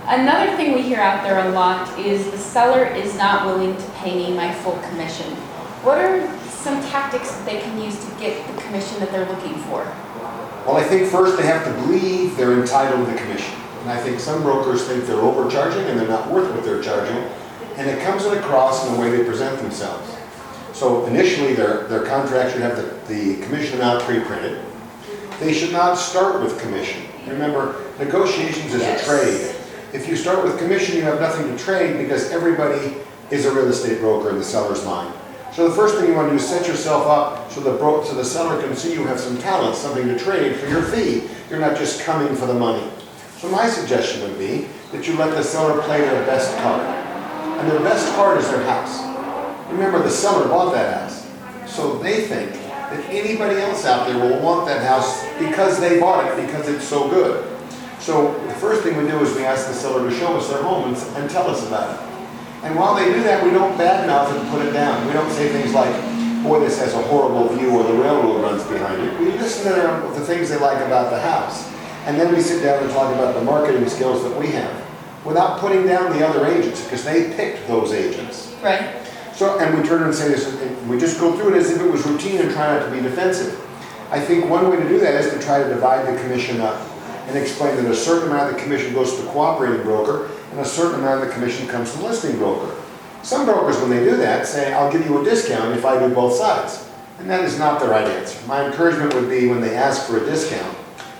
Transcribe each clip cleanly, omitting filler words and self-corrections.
Another thing we hear out there a lot is the seller is not willing to pay me my full commission. What are some tactics that they can use to get the commission that they're looking for? Well, I think first they have to believe they're entitled to the commission. And I think some brokers think they're overcharging and they're not worth what they're charging. And it comes across in the way they present themselves. So initially their contract should have the commission amount pre-printed. They should not start with commission. Remember, negotiations is a trade. If you start with commission, you have nothing to trade because everybody is a real estate broker in the seller's mind. So the first thing you want to do is set yourself up so the seller can see you have some talent, something to trade for your fee. You're not just coming for the money. So my suggestion would be that you let the seller play their best card. And their best card is their house. Remember, the seller bought that house. So they think that anybody else out there will want that house because they bought it, because it's so good. So the first thing we do is we ask the seller to show us their home and tell us about it. And while they do that, we don't badmouth it and put it down. We don't say things like, boy, this has a horrible view, or the railroad runs behind it. We listen to the things they like about the house. And then we sit down and talk about the marketing skills that we have without putting down the other agents, because they picked those agents. Right. So, and we turn and say this, and we just go through it as if it was routine and try not to be defensive. I think one way to do that is to try to divide the commission up and explain that a certain amount of the commission goes to the cooperating broker and a certain amount of the commission comes to the listing broker. Some brokers, when they do that, say, I'll give you a discount if I do both sides. And that is not the right answer. My encouragement would be when they ask for a discount,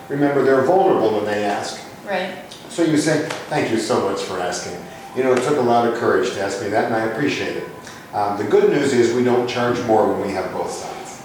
remember they're vulnerable when they ask. Right. So you say, thank you so much for asking. You know, it took a lot of courage to ask me that, and I appreciate it. The good news is we don't charge more when we have both sides.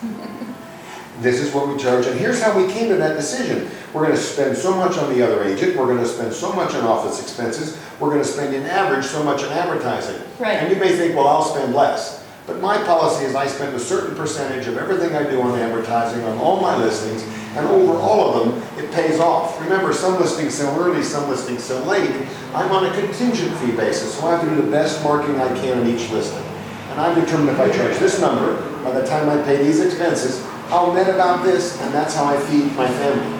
This is what we charge, and here's how we came to that decision. We're going to spend so much on the other agent, we're going to spend so much on office expenses, we're going to spend in average so much on advertising. Right. And you may think, well, I'll spend less. But my policy is I spend a certain percentage of everything I do on advertising, on all my listings, and over all of them, it pays off. Remember, some listings sell early, some listings sell late. I'm on a contingent fee basis, so I have to do the best marketing I can on each listing. And I've determined if I charge this number, by the time I pay these expenses, I'll net about this, and that's how I feed my family.